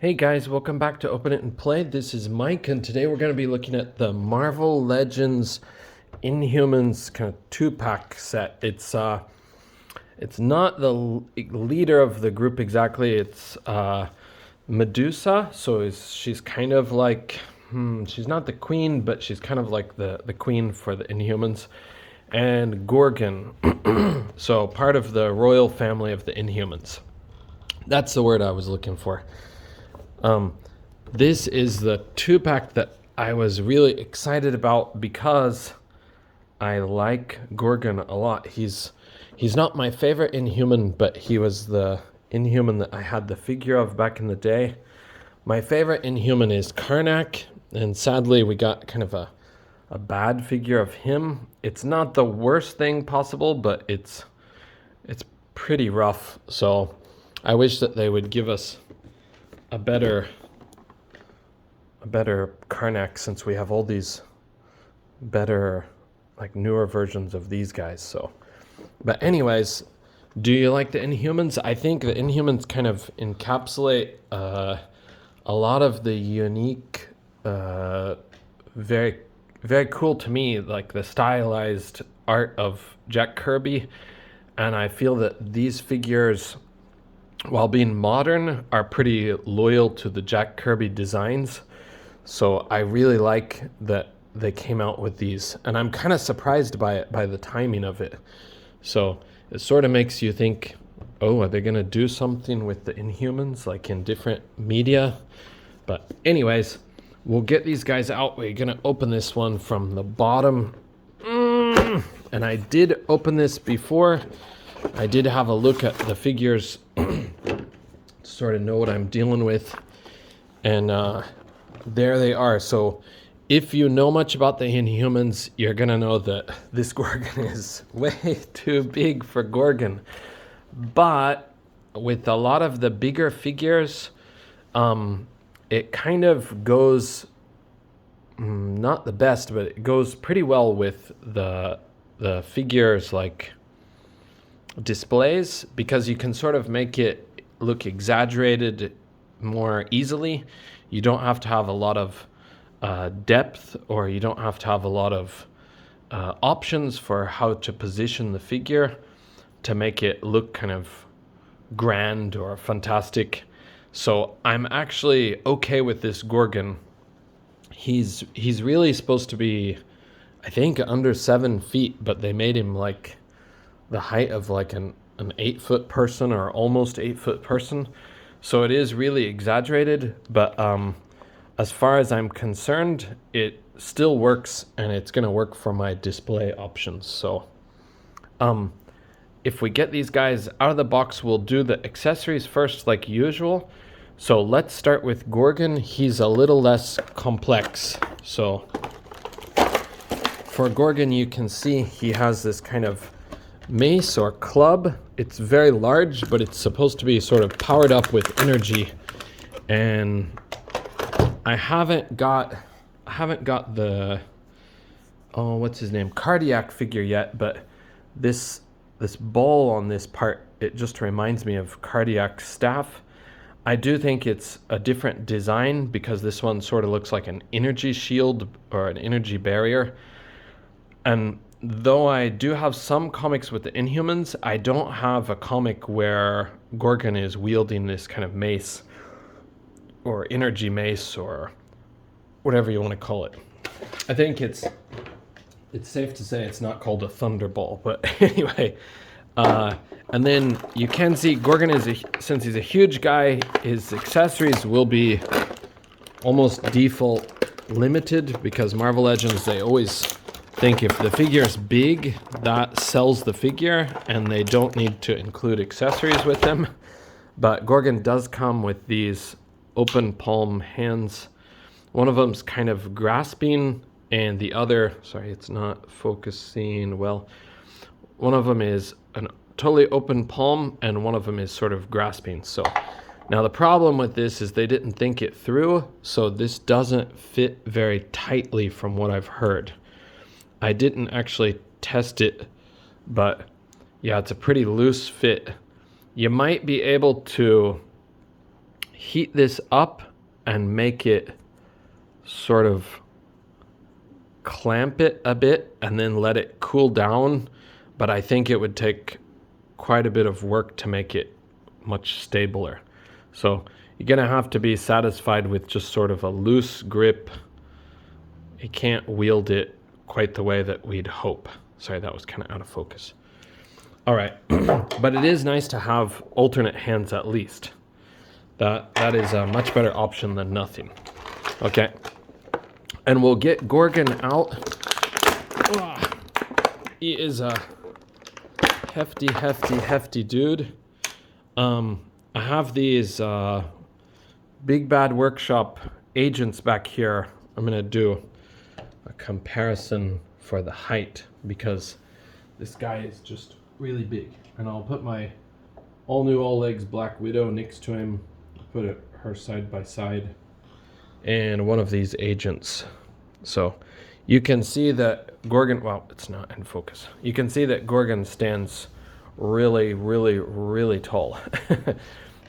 Hey guys, welcome back to Open It and Play. This is Mike, and today we're going to be looking at the Marvel Legends Inhumans kind of two-pack set. It's not the leader of the group exactly. It's Medusa, so she's kind of like she's not the queen, but she's kind of like the queen for the Inhumans. And Gorgon, so part of the royal family of the Inhumans. That's the word I was looking for. This is the two-pack that I was really excited about because I like Gorgon a lot. He's not my favorite Inhuman, but he was the Inhuman that I had the figure of back in the day. My favorite Inhuman is Karnak, and sadly we got kind of a bad figure of him. It's not the worst thing possible, but it's pretty rough. So I wish that they would give us a better Karnak, since we have all these better, like, newer versions of these guys. So, but anyways, do you like the Inhumans? I think the Inhumans kind of encapsulate a lot of the unique, very very cool to me, like the stylized art of Jack Kirby, and I feel that these figures, while being modern, are pretty loyal to the Jack Kirby designs. So I really like that they came out with these, and I'm kind of surprised by it, by the timing of it. So it sort of makes you think, oh, are they going to do something with the Inhumans, like in different media? But anyways, we'll get these guys out. We're going to open this one from the bottom. And I did open this before. I did have a look at the figures, sort of know what I'm dealing with. And there they are. So if you know much about the Inhumans, you're going to know that this Gorgon is way too big for Gorgon. But with a lot of the bigger figures, it kind of goes, not the best, but it goes pretty well with the figures, like displays, because you can sort of make it look exaggerated more easily. You don't have to have a lot of depth, or you don't have to have a lot of options for how to position the figure to make it look kind of grand or fantastic. So I'm actually okay with this Gorgon. He's really supposed to be, I think, under 7 feet, but they made him like the height of like an 8-foot person, or almost 8-foot person. So it is really exaggerated, but as far as I'm concerned, it still works, and it's going to work for my display options. So if we get these guys out of the box, we'll do the accessories first, like usual. So let's start with Gorgon. He's a little less complex. So for Gorgon, you can see he has this kind of mace or club. It's very large, but it's supposed to be sort of powered up with energy. And I haven't got the, oh, what's his name, cardiac figure yet, but this ball on this part, it just reminds me of cardiac staff. I do think it's a different design, because this one sort of looks like an energy shield or an energy barrier. And though I do have some comics with the Inhumans, I don't have a comic where Gorgon is wielding this kind of mace, or energy mace, or whatever you want to call it. I think it's safe to say it's not called a thunderball, but anyway. And then you can see Gorgon since he's a huge guy, his accessories will be almost default limited, because Marvel Legends, they always think if the figure is big, that sells the figure, and they don't need to include accessories with them. But Gorgon does come with these open palm hands. One of them's kind of grasping, and the other, sorry, it's not focusing well. One of them is a totally open palm, and one of them is sort of grasping. So now the problem with this is they didn't think it through, so this doesn't fit very tightly from what I've heard. I didn't actually test it, but yeah, it's a pretty loose fit. You might be able to heat this up and make it sort of clamp it a bit and then let it cool down. But I think it would take quite a bit of work to make it much stabler. So you're gonna have to be satisfied with just sort of a loose grip. You can't wield it quite the way that we'd hope. Sorry, that was kind of out of focus. All right, but it is nice to have alternate hands at least. That is a much better option than nothing. Okay, and we'll get Gorgon out. He is a hefty dude. I have these Big Bad Workshop agents back here. I'm gonna do a comparison for the height because this guy is just really big. And I'll put my all new all legs Black Widow next to him, put her side by side, and one of these agents. So you can see that Gorgon, well, it's not in focus. You can see that Gorgon stands really tall.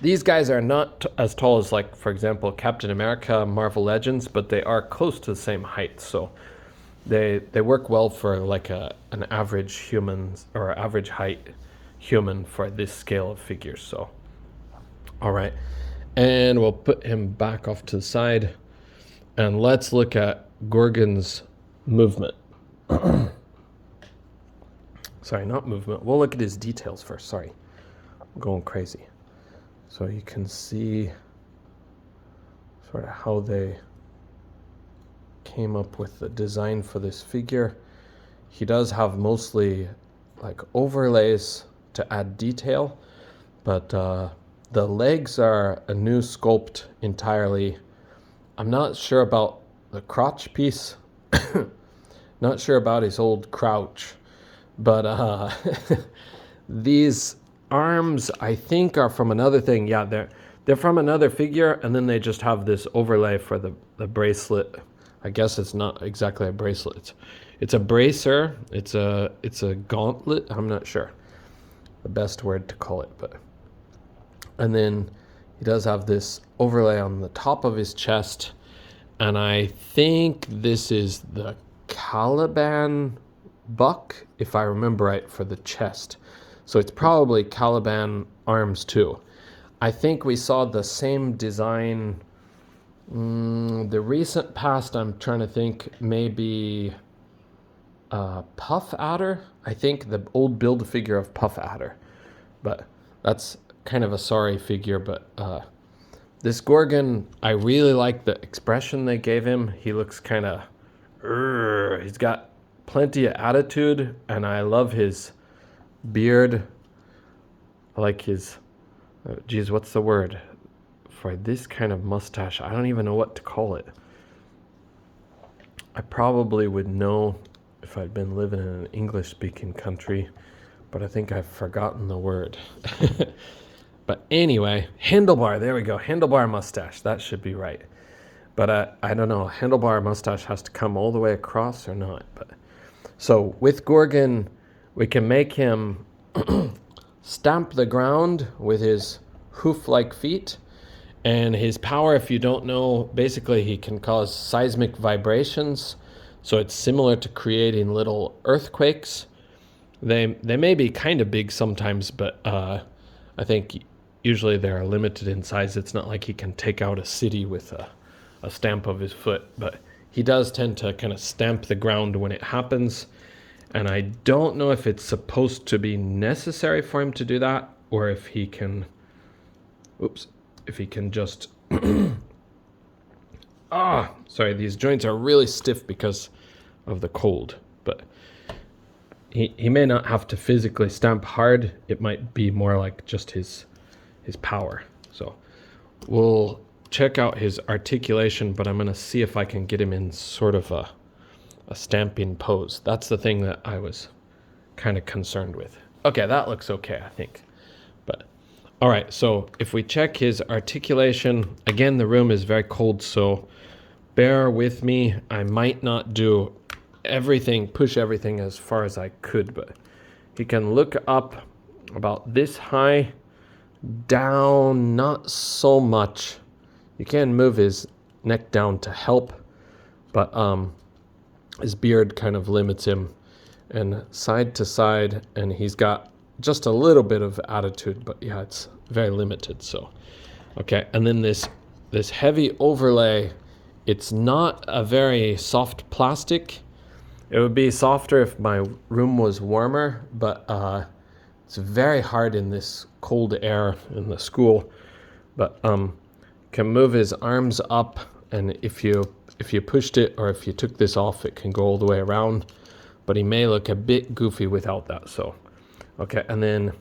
These guys are not as tall as, like, for example, Captain America, Marvel Legends, but they are close to the same height. So they work well for like an average human or average height human for this scale of figures. So, all right, and we'll put him back off to the side, and let's look at Gorgon's movement. Sorry, not movement. We'll look at his details first. Sorry, I'm going crazy. So you can see sort of how they came up with the design for this figure. He does have mostly like overlays to add detail, but the legs are a new sculpt entirely. I'm not sure about the crotch piece. Not sure about his old crouch, but these arms I think are from another thing. Yeah, they're from another figure, and then they just have this overlay for the bracelet. I guess it's not exactly a bracelet. It's a bracer. It's a gauntlet. I'm not sure the best word to call it, but and then he does have this overlay on the top of his chest, and I think this is the Caliban buck, if I remember right, for the chest. So it's probably Caliban arms too. I think we saw the same design. The recent past, I'm trying to think, maybe Puff Adder. I think the old build figure of Puff Adder, but that's kind of a sorry figure. But this Gorgon, I really like the expression they gave him. He looks kind of, he's got plenty of attitude, and I love his beard. I like his, geez, what's the word for this kind of mustache? I don't even know what to call it. I probably would know if I'd been living in an English-speaking country, but I think I've forgotten the word. But anyway, handlebar, there we go, handlebar mustache, that should be right. But I don't know, handlebar mustache has to come all the way across or not. But so with Gorgon, we can make him stamp the ground with his hoof-like feet. And his power, if you don't know, basically he can cause seismic vibrations. So it's similar to creating little earthquakes. They may be kind of big sometimes, but I think usually they're limited in size. It's not like he can take out a city with a stamp of his foot, but he does tend to kind of stamp the ground when it happens. And I don't know if it's supposed to be necessary for him to do that, or if he can, if he can just, sorry, these joints are really stiff because of the cold, but he may not have to physically stamp hard. It might be more like just his power. So we'll check out his articulation, but I'm going to see if I can get him in sort of a stamping pose. That's the thing that I was kind of concerned with. Okay, that looks okay, I think. But all right, so if we check his articulation, again, the room is very cold, so bear with me. I might not do everything, push everything as far as I could, but he can look up about this high, down not so much, You can move his neck down to help, but his beard kind of limits him, and side to side, and he's got just a little bit of attitude, but yeah, it's very limited. So okay, and then this heavy overlay, it's not a very soft plastic. It would be softer if my room was warmer, but it's very hard in this cold air in the school. But can move his arms up, and if you pushed it, or if you took this off, it can go all the way around. But he may look a bit goofy without that. So okay, and then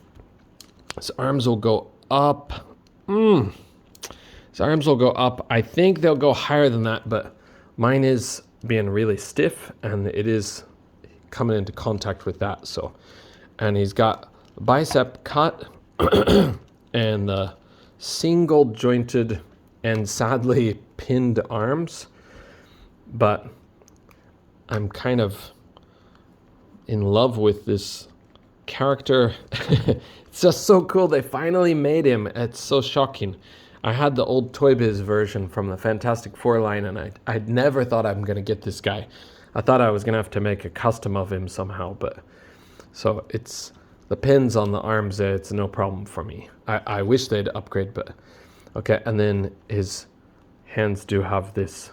his arms will go up. His arms will go up. I think they'll go higher than that, but mine is being really stiff, and it is coming into contact with that. So, and he's got bicep cut and the single jointed and sadly pinned arms, but I'm kind of in love with this character. It's just so cool. They finally made him. It's so shocking. I had the old Toy Biz version from the Fantastic Four line, and I'd never thought I'm going to get this guy. I thought I was going to have to make a custom of him somehow, but so it's the pins on the arms there, it's no problem for me. I wish they'd upgrade, but okay. And then his hands do have this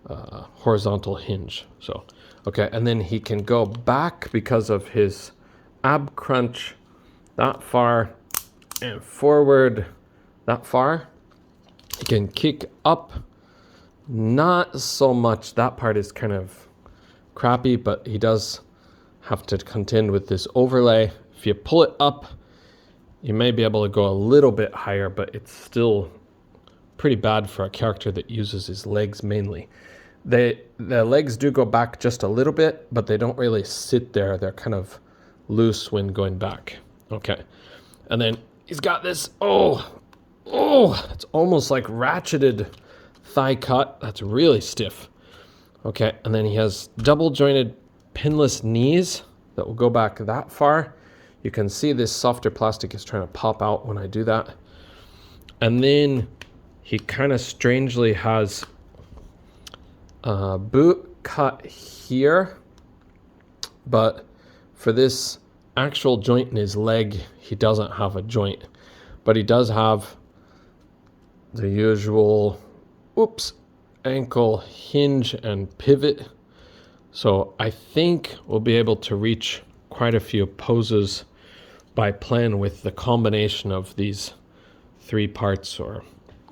horizontal hinge. So okay, and then he can go back because of his ab crunch that far and forward that far. He can kick up, not so much. That part is kind of crappy, but he does have to contend with this overlay. If you pull it up, you may be able to go a little bit higher, but it's still pretty bad for a character that uses his legs mainly. The legs do go back just a little bit, but they don't really sit there. They're kind of loose when going back. Okay. And then he's got this, it's almost like ratcheted thigh cut. That's really stiff. Okay, and then he has double jointed pinless knees that will go back that far. You can see this softer plastic is trying to pop out when I do that. And then he kind of strangely has a boot cut here, but for this actual joint in his leg, he doesn't have a joint, but he does have the usual ankle hinge and pivot. So I think we'll be able to reach quite a few poses by playing with the combination of these 3 parts, or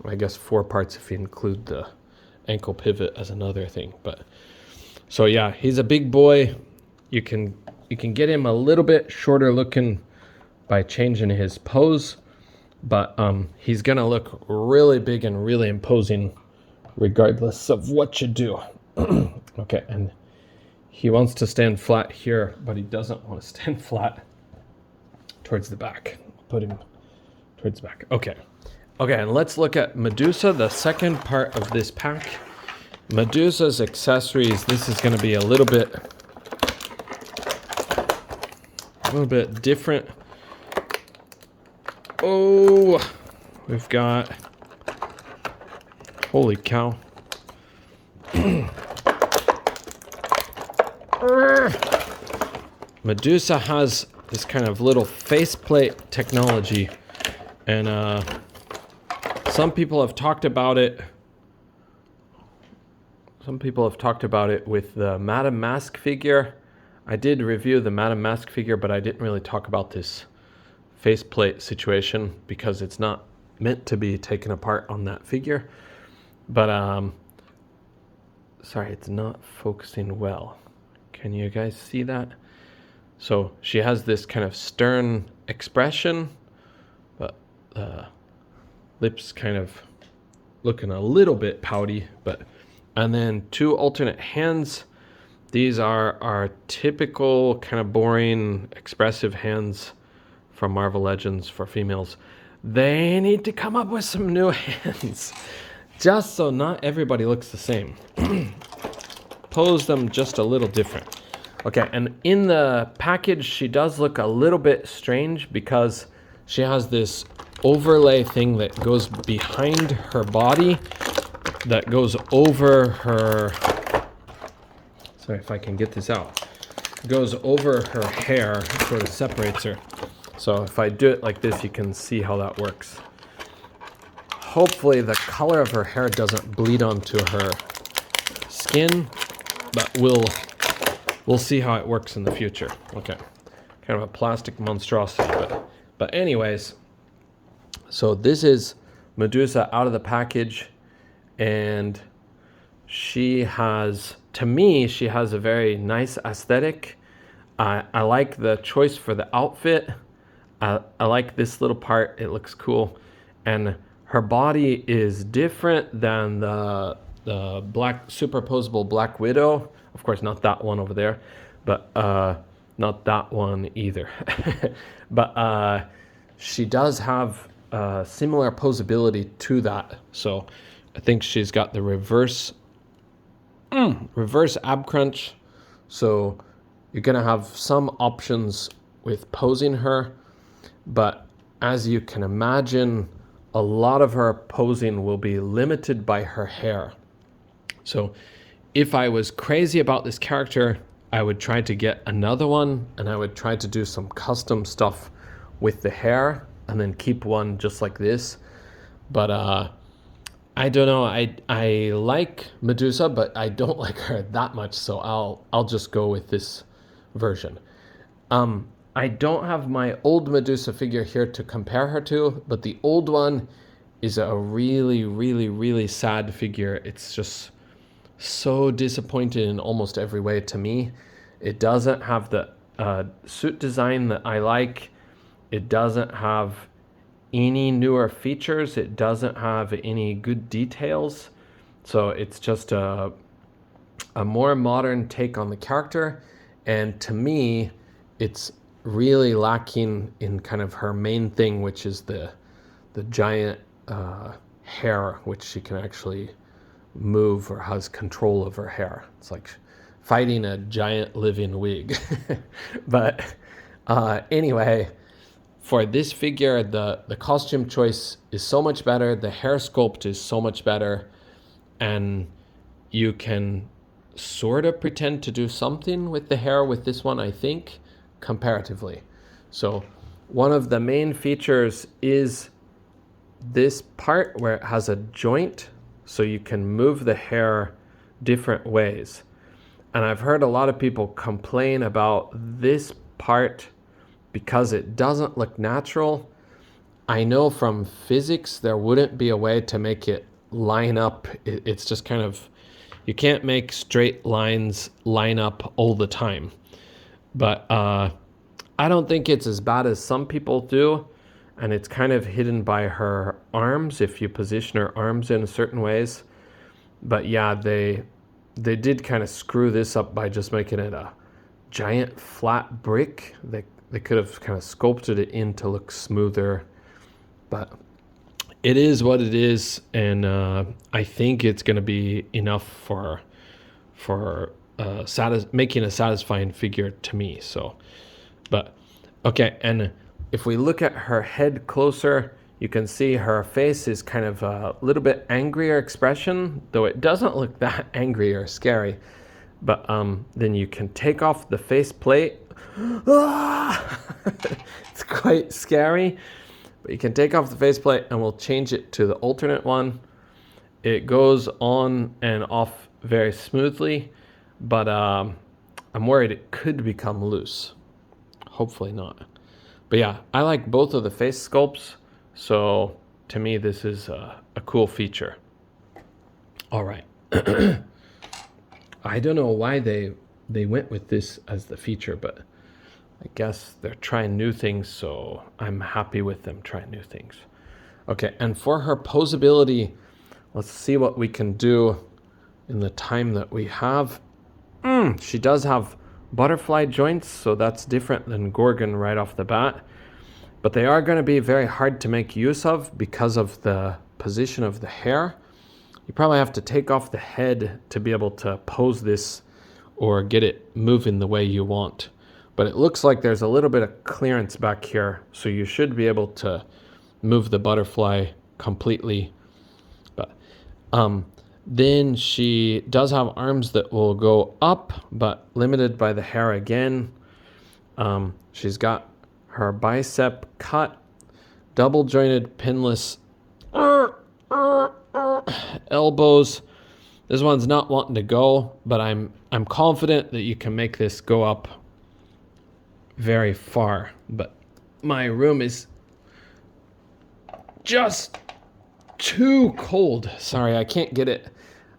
I guess 4 parts if you include the ankle pivot as another thing. But so yeah, he's a big boy. You can get him a little bit shorter looking by changing his pose, but he's gonna look really big and really imposing regardless of what you do. Okay, and he wants to stand flat here, but he doesn't want to stand flat towards the back. Put him towards the back. Okay, and let's look at Medusa, the second part of this pack. Medusa's accessories, this is gonna be a little bit different. Oh, we've got, holy cow. Medusa has this kind of little faceplate technology, and some people have talked about it. Some people have talked about it with the Madame Mask figure. I did review the Madame Mask figure, but I didn't really talk about this faceplate situation because it's not meant to be taken apart on that figure. But sorry, it's not focusing well. Can you guys see that? So she has this kind of stern expression, but lips kind of looking a little bit pouty. And then 2 alternate hands. These are our typical kind of boring, expressive hands from Marvel Legends for females. They need to come up with some new hands, just so not everybody looks the same. Pose them just a little different. Okay, and in the package, she does look a little bit strange because she has this overlay thing that goes behind her body, that goes over her, sorry if I can get this out, goes over her hair, sort of separates her. So if I do it like this, you can see how that works. Hopefully the color of her hair doesn't bleed onto her skin, but we'll see how it works in the future. Okay, kind of a plastic monstrosity, but anyways, so this is Medusa out of the package, and she has, to me, she has a very nice aesthetic. I like the choice for the outfit. I like this little part, it looks cool. And her body is different than the black superposable Black Widow. Of course, not that one over there, but not that one either. But she does have similar posability to that. So I think she's got the reverse ab crunch. So you're gonna have some options with posing her, but as you can imagine, a lot of her posing will be limited by her hair. So if I was crazy about this character, I would try to get another one, and I would try to do some custom stuff with the hair and then keep one just like this. But I don't know, I like Medusa, but I don't like her that much, so I'll just go with this version. I don't have my old Medusa figure here to compare her to, but the old one is a really, really, really sad figure. It's just so disappointed in almost every way to me. It doesn't have the suit design that I like. It doesn't have any newer features. It doesn't have any good details. So it's just a more modern take on the character. And to me, it's really lacking in kind of her main thing, which is the giant hair, which she can actually move or has control of her hair. It's like fighting a giant living wig. But anyway, for this figure, the costume choice is so much better, the hair sculpt is so much better, and you can sort of pretend to do something with the hair with this one, I think, comparatively. So one of the main features is this part where it has a joint, so you can move the hair different ways. And I've heard a lot of people complain about this part because it doesn't look natural. I know from physics there wouldn't be a way to make it line up. It's just kind of, you can't make straight lines line up all the time. But I don't think it's as bad as some people do. And it's kind of hidden by her arms if you position her arms in certain ways. But yeah, they did kind of screw this up by just making it a giant flat brick. They could have kind of sculpted it in to look smoother. But it is what it is, and I think it's going to be enough for making a satisfying figure to me. So, but okay, and if we look at her head closer, you can see her face is kind of a little bit angrier expression, though it doesn't look that angry or scary. But then you can take off the face plate. It's quite scary. But you can take off the faceplate and we'll change it to the alternate one. It goes on and off very smoothly, but I'm worried it could become loose. Hopefully not. But yeah, I like both of the face sculpts, so to me this is a cool feature. All right. I don't know why they went with this as the feature, but I guess they're trying new things, so I'm happy with them trying new things. Okay, and for her posability, let's see what we can do in the time that we have. She does have butterfly joints, so that's different than Gorgon right off the bat. But they are going to be very hard to make use of because of the position of the hair. You probably have to take off the head to be able to pose this or get it moving the way you want. But it looks like there's a little bit of clearance back here, so you should be able to move the butterfly completely. But then she does have arms that will go up, but limited by the hair again. She's got her bicep cut, double jointed pinless elbows. This one's not wanting to go, but I'm confident that you can make this go up very far. But my room is just too cold. Sorry, I can't get it.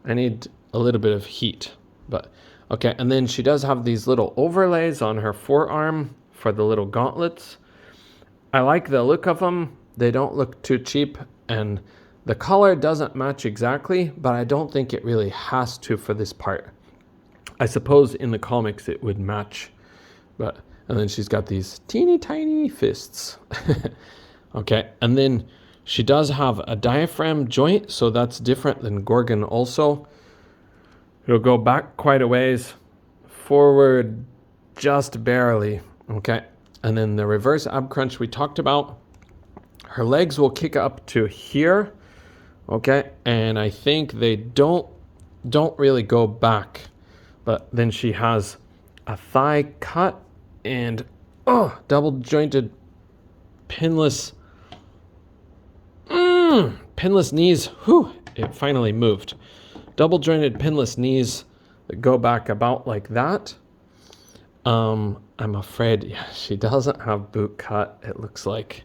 I need a little bit of heat. But okay, and then she does have these little overlays on her forearm for the little gauntlets. I like the look of them. They don't look too cheap, and the color doesn't match exactly, but I don't think it really has to for this part. I suppose in the comics it would match, but and then she's got these teeny tiny fists. Okay, and then she does have a diaphragm joint, so that's different than Gorgon also. It'll go back quite a ways, forward just barely, okay? And then the reverse ab crunch we talked about. Her legs will kick up to here, okay? And I think they don't really go back. But then she has a thigh cut and double jointed pinless pinless knees. Whew, it finally moved. Double jointed pinless knees that go back about like that. I'm afraid she doesn't have boot cut. It looks like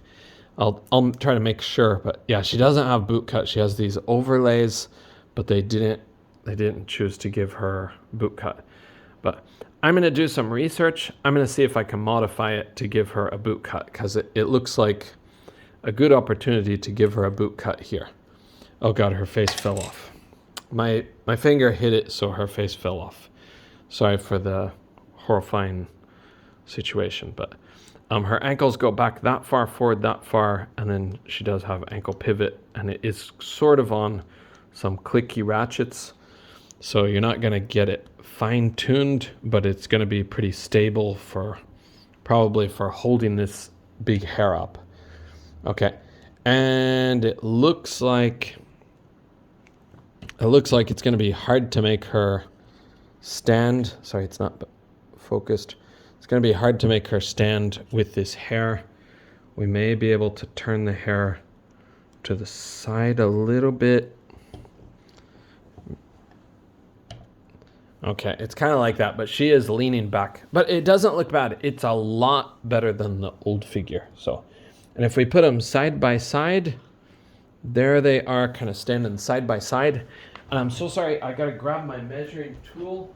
I'll try to make sure, but yeah, she doesn't have boot cut. She has these overlays, but they didn't choose to give her boot cut. But I'm going to do some research. I'm going to see if I can modify it to give her a boot cut, because it looks like a good opportunity to give her a boot cut here. Oh God, her face fell off. My finger hit it, so her face fell off. Sorry for the horrifying situation, but her ankles go back that far, forward that far, and then she does have ankle pivot, and it is sort of on some clicky ratchets, so you're not going to get it fine-tuned, but it's going to be pretty stable for probably for holding this big hair up. Okay, and it looks like it's going to be hard to make her stand. Sorry, it's not focused. It's going to be hard to make her stand with this hair. We may be able to turn the hair to the side a little bit. Okay, it's kind of like that, but she is leaning back. But it doesn't look bad. It's a lot better than the old figure. So, and if we put them side by side, there they are, kind of standing side by side. And I'm so sorry, I got to grab my measuring tool.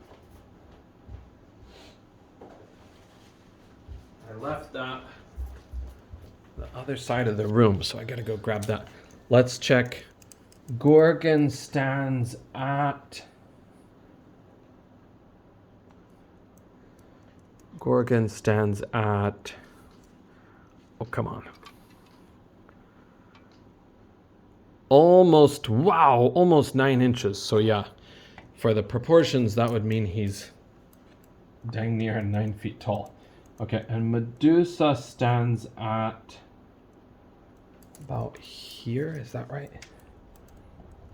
I left that the other side of the room, so I gotta go grab that. Let's check. Gorgon stands at... Oh, come on. Almost 9 inches. So yeah, for the proportions, that would mean he's dang near 9 feet tall. Okay, and Medusa stands at about here, is that right?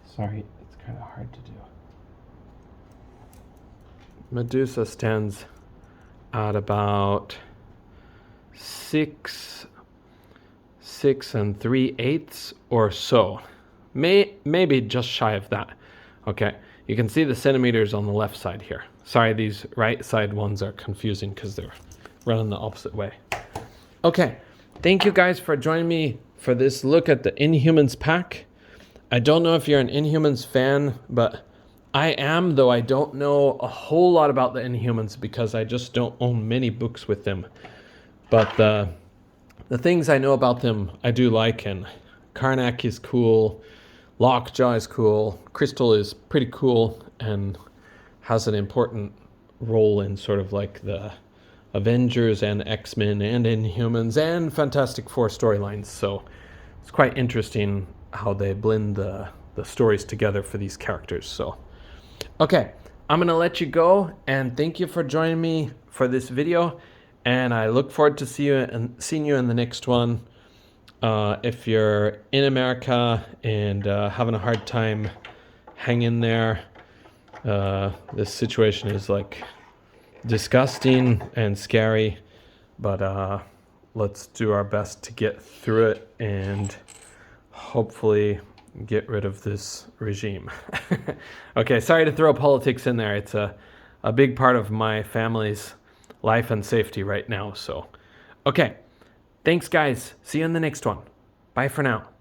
Sorry, it's kind of hard to do. Medusa stands at about 6 3/8 or so. Maybe just shy of that. Okay, you can see the centimeters on the left side here. Sorry, these right side ones are confusing because they're running the opposite way. Okay, thank you guys for joining me for this look at the Inhumans pack. I don't know if you're an Inhumans fan, but I am, though I don't know a whole lot about the Inhumans because I just don't own many books with them. But the things I know about them I do like, and Karnak is cool, Lockjaw is cool, Crystal is pretty cool and has an important role in sort of like the Avengers and X-Men and Inhumans and Fantastic Four storylines. So it's quite interesting how they blend the stories together for these characters. So, okay, I'm going to let you go, and thank you for joining me for this video, and I look forward to seeing you in the next one. If you're in America and having a hard time, hang in there. This situation is like disgusting and scary, but let's do our best to get through it and hopefully get rid of this regime. Okay, sorry to throw politics in there. It's a big part of my family's life and safety right now. So, okay, thanks guys. See you in the next one. Bye for now.